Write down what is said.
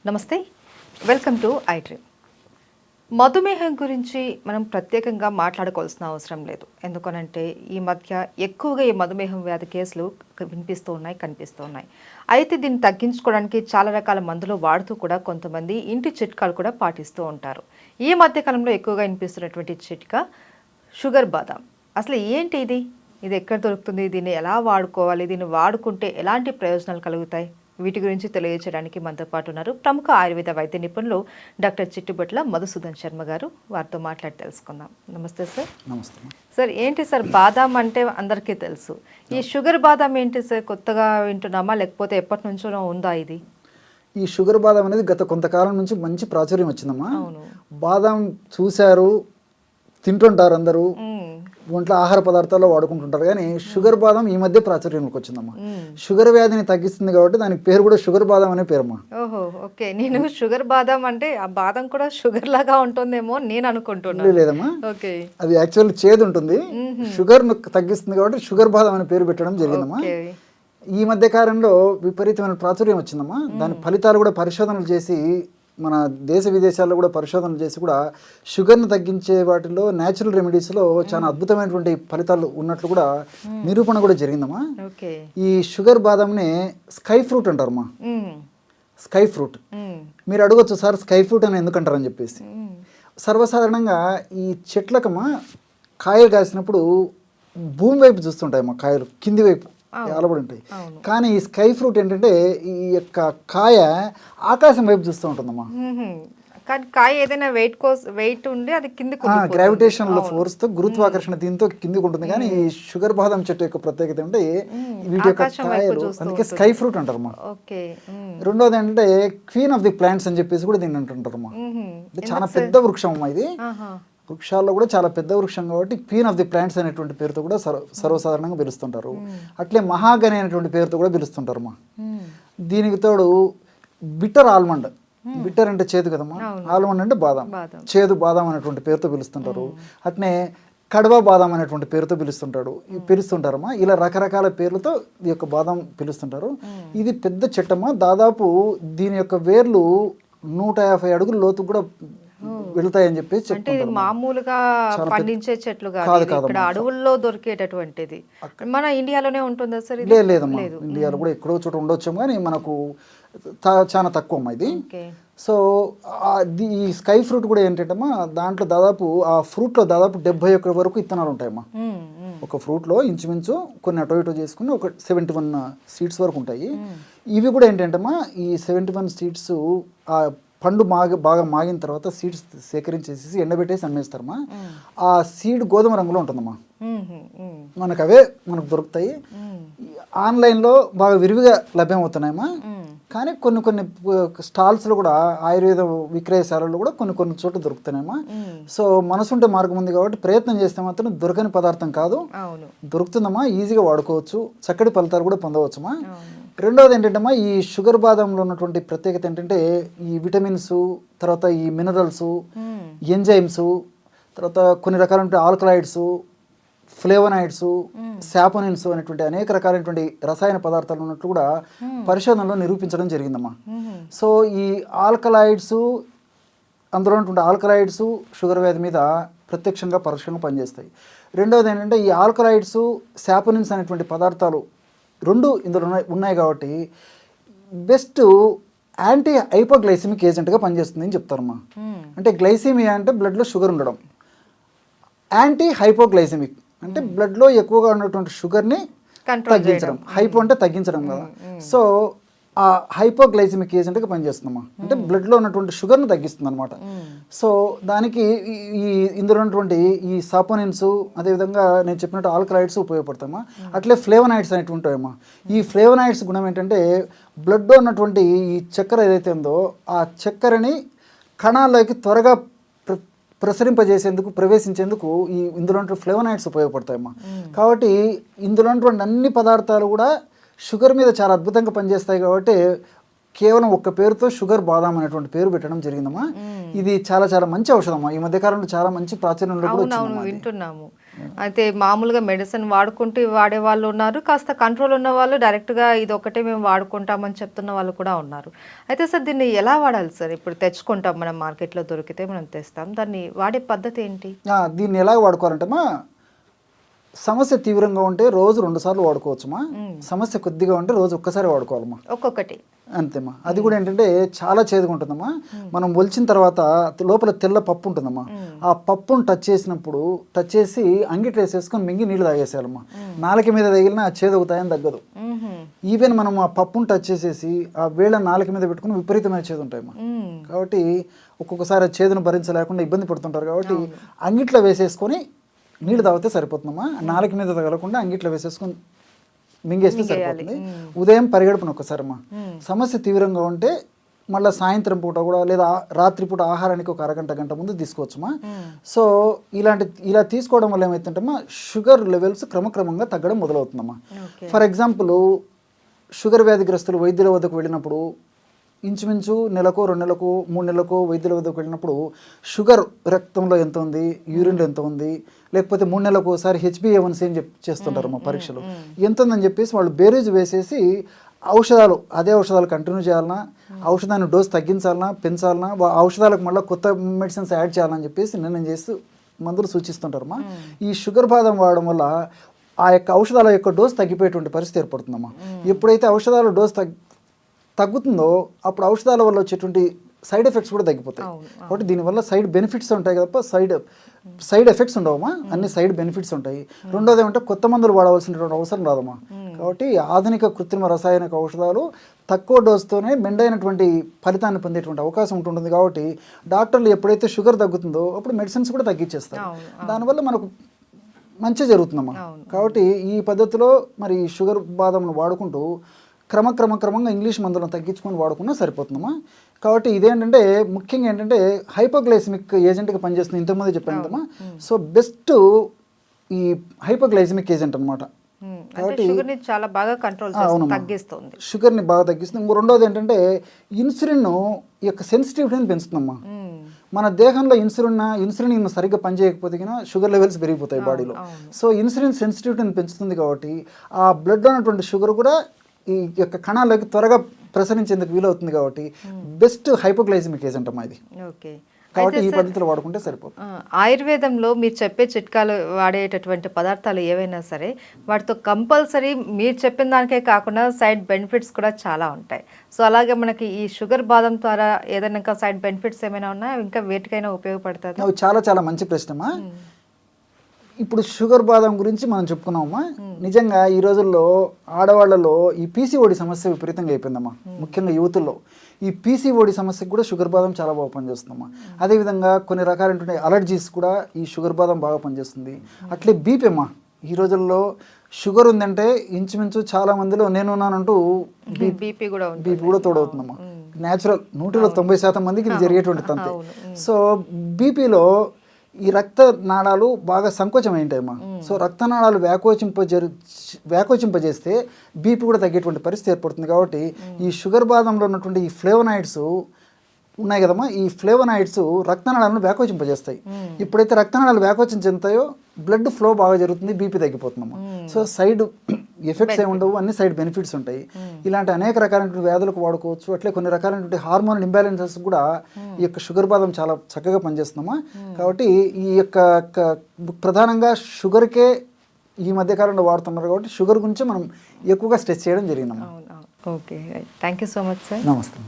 నమస్తే, welcome to I dream. మధుమేహం గురించి మనం ప్రత్యేకంగా మాట్లాడుకోవాల్సిన అవసరం లేదు. ఎందుకనంటే ఈ మధ్య ఎక్కువగా ఈ మధుమేహం వ్యాధి కేసులు కనిపిస్తూ ఉన్నాయి. అయితే దీన్ని తగ్గించుకోవడానికి చాలా రకాల మందులు వాడుతూ కూడా కొంతమంది ఇంటి చిట్కాలు కూడా పాటిస్తూ ఉంటారు. ఈ మధ్య కాలంలో ఎక్కువగా వినిపిస్తున్నటువంటి చిట్కా షుగర్ బాదాం. అసలు ఏంటి ఇది? ఇది ఎక్కడ దొరుకుతుంది? దీన్ని ఎలా వాడుకోవాలి? దీన్ని వాడుకుంటే ఎలాంటి ప్రయోజనాలు కలుగుతాయి? వీటి గురించి తెలియజేయడానికి మనతో పాటు ఉన్నారు ప్రముఖ ఆయుర్వేద వైద్య నిపుణులు డాక్టర్ చిట్టుబట్ల మధుసూదన్ శర్మ గారు. వారితో మాట్లాడి తెలుసుకుందాం. నమస్తే సార్. నమస్తే సార్. ఏంటి సార్ బాదాం అంటే అందరికీ తెలుసు, ఈ షుగర్ బాదాం ఏంటి సార్? కొత్తగా వింటున్నామా లేకపోతే ఎప్పటి నుంచో ఉందా ఇది? ఈ షుగర్ బాదాం అనేది గత కొంతకాలం నుంచి మంచి ప్రాచుర్యం వచ్చిందమ్మా. అవును, బాదాం చూశారు, తింటుంటారు అందరూ, ఒంట్లో ఆహార పదార్థాల్లో వాడుకుంటుంటారు. కానీ షుగర్ బాదం ఈ మధ్య ప్రాచుర్యంలోకి వచ్చిందమ్మా. షుగర్ వ్యాధిని తగ్గిస్తుంది కాబట్టి దానికి పేరు కూడా షుగర్ బాదం అనే పేరమ్మా. ఓహో, ఓకే. నేను షుగర్ బాదం అంటే ఆ బాదం కూడా షుగర్ లాగా ఉంటుందేమో నేను అనుకుంటున్నాను. లేదమ్మా, ఓకే, అది యాక్చువల్లీ చేదు ఉంటుంది. షుగర్ తగ్గిస్తుంది కాబట్టి షుగర్ బాదం అనే పేరు పెట్టడం జరిగిందమ్మా. ఈ మధ్య కాలంలో విపరీతమైన ప్రాచుర్యం వచ్చిందమ్మా. దాని ఫలితాలు కూడా పరిశోధనలు చేసి, మన దేశ విదేశాల్లో కూడా పరిశోధనలు చేసి కూడా షుగర్ను తగ్గించే వాటిలో న్యాచురల్ రెమెడీస్లో చాలా అద్భుతమైనటువంటి ఫలితాలు ఉన్నట్లు కూడా నిరూపణ కూడా జరిగిందమ్మా. ఈ షుగర్ బాదంని స్కై ఫ్రూట్ అంటారమ్మా. స్కై ఫ్రూట్ మీరు అడగొచ్చు, సార్ స్కై ఫ్రూట్ అని ఎందుకంటారని చెప్పేసి. సర్వసాధారణంగా ఈ చెట్లకమ్మా కాయలు కాసినప్పుడు భూమి వైపు చూస్తుంటాయమ్మా, కాయలు కింది వైపు అలబడి ఉంటాయి. కానీ ఈ స్కై ఫ్రూట్ ఏంటంటే ఈ యొక్క కాయ ఆకాశం వైపు చూస్తూ ఉంటుందమ్మా. కానీ కాయ ఏదైనా వెయిట్ ఉండి అది కిందకి గ్రావిటేషనల్ ఫోర్స్ తో, గురుత్వాకర్షణ దీంతో కిందికి ఉంటుంది. కానీ ఈ షుగర్ బాదం చెట్టు యొక్క ప్రత్యేకత అంటే వీటి యొక్క కాయలు, అందుకే స్కై ఫ్రూట్ అంటారమ్మా. రెండోది ఏంటంటే క్వీన్ ఆఫ్ ది ప్లాంట్స్ అని చెప్పేసి కూడా దీన్ని అంటుంటారమ్మా. అంటే చాలా పెద్ద వృక్షం అమ్మా ఇది. వృక్షాల్లో కూడా చాలా పెద్ద వృక్షం కాబట్టి క్వీన్ ఆఫ్ ది ప్లాంట్స్ అనేటువంటి పేరుతో కూడా సర్వసాధారణంగా పిలుస్తుంటారు. అట్లే మహాగని అనేటువంటి పేరుతో కూడా పిలుస్తుంటారు అమ్మా. దీనికి తోడు బిట్టర్ ఆల్మండ్, బిట్టర్ అంటే చేదు కదమ్మా, ఆల్మండ్ అంటే బాదం, చేదు బాదం అనేటువంటి పేరుతో పిలుస్తుంటారు. అట్నే కడవ బాదం అనేటువంటి పేరుతో పిలుస్తుంటారమ్మా. ఇలా రకరకాల పేర్లతో ఈ యొక్క బాదం పిలుస్తుంటారు. ఇది పెద్ద చెట్టమ్మా. దాదాపు దీని యొక్క వేర్లు 150 అడుగుల లోతు కూడా వెళ్తాయని చెప్పి చెప్తారు. మామూలుగా పండించే చెట్లు కాదు, ఇక్కడ అడవుల్లో దొరికేటటువంటిది. మన ఇండియాలోనే ఉంటుందా సార్? లేదమ్మా, ఇండియాలో కూడా ఎక్కడో చోట ఉండొచ్చు, కానీ మనకు చాలా తక్కువ అమ్మా ఇది. సో ఈ స్కై ఫ్రూట్ కూడా ఏంటంటమ్మా, దాంట్లో దాదాపు ఆ ఫ్రూట్లో దాదాపు 71 వరకు ఇత్తనాలు ఉంటాయమ్మా. ఒక ఫ్రూట్లో ఇంచుమించు కొన్ని అటో ఇటో చేసుకుని ఒక 71 సీడ్స్ వరకు ఉంటాయి. ఇవి కూడా ఏంటంటమ్మా, ఈ 71 సీడ్స్ ఆ పండు బాగా మాగిన తర్వాత సీడ్స్ సేకరించేసి ఎండబెట్టేసి అమ్మేస్తారమ్మా. ఆ సీడ్ గోధుమ రంగులో ఉంటుందమ్మా. మనకు దొరుకుతాయి. ఆన్లైన్లో బాగా విరివిగా లభ్యమవుతున్నాయమ్మా. కానీ కొన్ని స్టాల్స్లో కూడా, ఆయుర్వేద విక్రయశాలలో కూడా కొన్ని చోట్ల దొరుకుతున్నాయమ్మా. సో మనసుంటే మార్గం ఉంది కాబట్టి ప్రయత్నం చేస్తే మాత్రం దొరకని పదార్థం కాదు, దొరుకుతుందమ్మా. ఈజీగా వాడుకోవచ్చు, చక్కటి ఫలితాలు కూడా పొందవచ్చమ్మా. రెండవది ఏంటంటమ్మా, ఈ షుగర్ బాదంలో ఉన్నటువంటి ప్రత్యేకత ఏంటంటే ఈ విటమిన్స్, తర్వాత ఈ మినరల్స్, ఎంజైమ్స్, తర్వాత కొన్ని రకాలైన ఆల్కలాయిడ్స్, ఫ్లేవనాయిడ్స్, శాపోనిన్స్ అనేటువంటి అనేక రకాలైనటువంటి రసాయన పదార్థాలు ఉన్నట్లు కూడా పరిశోధనలో నిరూపించడం జరిగిందమ్మా. సో ఈ ఆల్కలాయిడ్స్, అందులో ఉన్నటువంటి ఆల్కలాయిడ్స్ షుగర్ వ్యాధి మీద ప్రత్యక్షంగా పరోక్షంగా పనిచేస్తాయి. రెండవది ఏంటంటే ఈ ఆల్కలాయిడ్స్, శాపోనిన్స్ అనేటువంటి పదార్థాలు రెండు ఇందులో ఉన్నాయి కాబట్టి బెస్ట్ యాంటీ హైపోగ్లైసిమిక్ ఏజెంట్గా పనిచేస్తుంది అని చెప్తారమ్మా. అంటే గ్లైసీమియా అంటే బ్లడ్లో షుగర్ ఉండడం, యాంటీ హైపోగ్లైసిమిక్ అంటే బ్లడ్లో ఎక్కువగా ఉన్నటువంటి షుగర్ని తగ్గించడం. హైపో అంటే తగ్గించడం కదా. సో ఆ హైపోగ్లైసిమిక్ ఏజెంట్గా పనిచేస్తుందమ్మా. అంటే బ్లడ్లో ఉన్నటువంటి షుగర్ని తగ్గిస్తుంది అనమాట. సో దానికి ఇందులో ఉన్నటువంటి ఈ సాపోనిన్స్, అదేవిధంగా నేను చెప్పినట్టు ఆల్కలాయిడ్స్ ఉపయోగపడతామా. అట్లే ఫ్లేవనాయిడ్స్ అనేవి ఉంటాయమ్మా. ఈ ఫ్లేవనాయిడ్స్ గుణం ఏంటంటే బ్లడ్లో ఉన్నటువంటి ఈ చక్కెర ఏదైతే ఉందో ఆ చక్కెరని కణాల్లోకి త్వరగా ప్రవేశించేందుకు ఇందులో ఫ్లేవనాయిడ్స్ ఉపయోగపడతాయమ్మా. కాబట్టి ఇందులో ఉన్నటువంటి అన్ని పదార్థాలు కూడా షుగర్ మీద చాలా అద్భుతంగా పనిచేస్తాయి కాబట్టి కేవలం ఒక్క పేరుతో షుగర్ బాదాం అనేటువంటి పేరు పెట్టడం జరిగిందమ్మా. ఇది చాలా చాలా మంచి ఔషధం. ఈ మధ్య కాలంలో చాలా మంచి ప్రాచుర్యంలో కూడా వింటున్నాము. అయితే మామూలుగా మెడిసిన్ వాడుకుంటూ వాడే వాళ్ళు ఉన్నారు, కాస్త కంట్రోల్ ఉన్న వాళ్ళు డైరెక్ట్గా ఇది ఒకటే మేము వాడుకుంటామని చెప్తున్న వాళ్ళు కూడా ఉన్నారు. అయితే సార్ దీన్ని ఎలా వాడాలి సార్? ఇప్పుడు తెచ్చుకుంటాం మనం, మార్కెట్లో దొరికితే మనం తెస్తాం, దాన్ని వాడే పద్ధతి ఏంటి? దీన్ని ఎలా వాడుకోవాలంటే సమస్య తీవ్రంగా ఉంటే రోజు 2 సార్లు వాడుకోవచ్చుమా. సమస్య కొద్దిగా ఉంటే రోజు ఒక్కసారి వాడుకోవాలమ్మా, ఒక్కొక్కటి అంతేమ్మా. అది కూడా ఏంటంటే చాలా చేదుగా ఉంటుందమ్మా. మనం ఒలిచిన తర్వాత లోపల తెల్ల పప్పు ఉంటుందమ్మా. ఆ పప్పును టచ్ చేసి అంగిట్లో వేసేసుకొని మింగి నీళ్ళు తాగేసేయాలమ్మా. నాలుక మీద తగిలినా ఆ చేదు అవుతాయని తగ్గదు. ఈవెన్ మనం ఆ పప్పును టచ్ చేసేసి ఆ వేళ నాలుక మీద పెట్టుకుని విపరీతమైన చేదు ఉంటాయమ్మా. కాబట్టి ఒక్కొక్కసారి చేదును భరించలేకుండా ఇబ్బంది పడుతుంటారు. కాబట్టి అంగిట్లో వేసేసుకొని నీళ్ళు తాగితే సరిపోతుందమ్మా. నాలుక మీద తగలకుండా అంగిట్లో వేసేసుకొని మింగేస్తే సరిపోతుంది. ఉదయం పరిగడుపున ఒక్కసారమ్మా. సమస్య తీవ్రంగా ఉంటే మళ్ళీ సాయంత్రం పూట కూడా లేదా రాత్రిపూట ఆహారానికి ఒక గంట ముందు తీసుకోవచ్చుమా. సో ఇలా తీసుకోవడం వల్ల ఏమవుతుందమ్మా, షుగర్ లెవెల్స్ క్రమక్రమంగా తగ్గడం మొదలవుతుందమ్మా. ఫర్ ఎగ్జాంపుల్, షుగర్ వ్యాధిగ్రస్తులు వైద్యుల వద్దకు వెళ్ళినప్పుడు ఇంచుమించు నెలకు 2 నెలలకు 3 నెలలకు వైద్యుల వద్దకు వెళ్ళినప్పుడు షుగర్ రక్తంలో ఎంత ఉంది, యూరిన్లో ఎంత ఉంది, లేకపోతే 3 నెలలకు ఒకసారి HbA1c అని చేస్తుంటారు మా పరీక్షలు, ఎంత ఉందని చెప్పేసి వాళ్ళు బేరీజు వేసేసి అదే ఔషధాలు కంటిన్యూ చేయాలన్నా, ఔషధాన్ని డోస్ తగ్గించాలన్నా పెంచాలన్నా, ఔషధాలకు మళ్ళీ కొత్త మెడిసిన్స్ యాడ్ చేయాలని చెప్పేసి నిర్ణయం చేసి మందులు సూచిస్తుంటారమ్మా. ఈ షుగర్ బాదం వాడడం వల్ల ఆ యొక్క ఔషధాల యొక్క డోస్ తగ్గిపోయేటువంటి పరిస్థితి ఏర్పడుతుందమ్మా. ఎప్పుడైతే ఔషధాల డోస్ తగ్గుతుందో అప్పుడు ఔషధాల వల్ల వచ్చేటువంటి సైడ్ ఎఫెక్ట్స్ కూడా తగ్గిపోతాయి. కాబట్టి దీనివల్ల సైడ్ బెనిఫిట్స్ ఉంటాయి తప్ప సైడ్ ఎఫెక్ట్స్ ఉండవమ్మా, అన్ని సైడ్ బెనిఫిట్స్ ఉంటాయి. రెండోది ఏమంటే కొత్త మందులు వాడవలసినటువంటి అవసరం రాదమ్మా. కాబట్టి ఆధునిక కృత్రిమ రసాయనిక ఔషధాలు తక్కువ డోస్తోనే మెండైనటువంటి ఫలితాన్ని పొందేటువంటి అవకాశం ఉంటుంది. కాబట్టి డాక్టర్లు ఎప్పుడైతే షుగర్ తగ్గుతుందో అప్పుడు మెడిసిన్స్ కూడా తగ్గించేస్తారు. దానివల్ల మనకు మంచి జరుగుతుందమ్మా. కాబట్టి ఈ పద్ధతిలో మరి షుగర్ బాదంను వాడుకుంటూ క్రమంగా ఇంగ్లీష్ మందులను తగ్గించుకొని వాడుకున్నా సరిపోతుందమ్మా. కాబట్టి ఇదేంటంటే ముఖ్యంగా ఏంటంటే హైపోగ్లైసిమిక్ ఏజెంట్గా పనిచేస్తుంది. ఇంతకుముందే చెప్పాను కదమ్మా. సో బెస్ట్ ఈ హైపోగ్లైసిమిక్ ఏజెంట్ అనమాట. కాబట్టి చాలా బాగా కంట్రోల్ తగ్గిస్తుంది, షుగర్ని బాగా తగ్గిస్తుంది. రెండోది ఏంటంటే ఇన్సులిన్ యొక్క సెన్సిటివిటీని పెంచుతుందమ్మా. మన దేహంలో ఇన్సులిన్ సరిగ్గా పనిచేయకపోతే కన్నా షుగర్ లెవెల్స్ పెరిగిపోతాయి బాడీలో. సో ఇన్సులిన్ సెన్సిటివిటీని పెంచుతుంది. కాబట్టి ఆ బ్లడ్లో ఉన్నటువంటి షుగర్ కూడా ఈ యొక్క కణాలకి త్వరగా ప్రసరించేందుకు వీలవుతుంది. కాబట్టి బెస్ట్ హైపోగ్లైసిమిక్ ఏజెంట్ అమ్మా ఇది. ఓకే, కాబట్టి ఈ పద్ధతిలో వాడుకుంటే సరిపోతుంది. ఆయుర్వేదంలో మీరు చెప్పే చిట్కాలు వాడేటటువంటి పదార్థాలు ఏవైనా సరే వాటితో కంపల్సరీ మీరు చెప్పిన దానికే కాకుండా సైడ్ బెనిఫిట్స్ కూడా చాలా ఉంటాయి. సో అలాగే మనకి ఈ షుగర్ బాదం ద్వారా ఏదైనా ఇంకా సైడ్ బెనిఫిట్స్ ఏమైనా ఉన్నాయా, ఇంకా వేటికైనా ఉపయోగపడుతుంది? అవి చాలా మంచి ప్రశ్నమా. ఇప్పుడు షుగర్ బాదం గురించి మనం చెప్పుకున్నామమ్మా. నిజంగా ఈ రోజుల్లో ఆడవాళ్లలో ఈ పీసీఓడి సమస్య విపరీతంగా అయిపోయిందమ్మా. ముఖ్యంగా యువతుల్లో ఈ పీసీఓడి సమస్యకు కూడా షుగర్ బాదం చాలా బాగా పనిచేస్తుందమ్మా. అదేవిధంగా కొన్ని రకాలైనటువంటి అలర్జీస్ కూడా ఈ షుగర్ బాదం బాగా పనిచేస్తుంది. అట్లే బీపీ అమ్మా. ఈ రోజుల్లో షుగర్ ఉందంటే ఇంచుమించు చాలా మందిలో నేనున్నానంటూ బీపీ కూడా తోడవుతుందమ్మా. న్యాచురల్ 190% మందికి ఇది జరిగేటువంటి తంతే. సో బీపీలో ఈ రక్త నాళాలు బాగా సంకోచమైంటాయమ్మా. సో రక్తనాళాలు వ్యాకోచింపజేస్తే బీపీ కూడా తగ్గేటువంటి పరిస్థితి ఏర్పడుతుంది. కాబట్టి ఈ షుగర్ బాదంలో ఉన్నటువంటి ఈ ఫ్లేవనాయిడ్స్ ఉన్నాయి కదమ్మా, ఈ ఫ్లేవనాయిడ్స్ రక్తనాళాలను వ్యాకోచింపజేస్తాయి. ఎప్పుడైతే రక్తనాళాలు వ్యాకోచం చెందుతాయో బ్లడ్ ఫ్లో బాగా జరుగుతుంది, బీపీ తగ్గిపోతుందమ్మా. సో సైడ్ ఎఫెక్ట్స్ ఏమి ఉండవు, అన్ని సైడ్ బెనిఫిట్స్ ఉంటాయి. ఇలాంటి అనేక రకాలైనటువంటి వ్యాధులకు వాడుకోవచ్చు. అట్లే కొన్ని రకాలైనటువంటి హార్మోన్ ఇంబ్యాలెన్సెస్ కూడా ఈ యొక్క షుగర్ బాదం చాలా చక్కగా పనిచేస్తుందమ్మా. కాబట్టి ఈ యొక్క ప్రధానంగా షుగర్కే ఈ మధ్యకాలంలో వాడుతున్నారు. కాబట్టి షుగర్ గురించి మనం ఎక్కువగా స్ట్రెస్ చేయడం జరిగిందమ్మా. Okay, thank you so much sir. నమస్తే.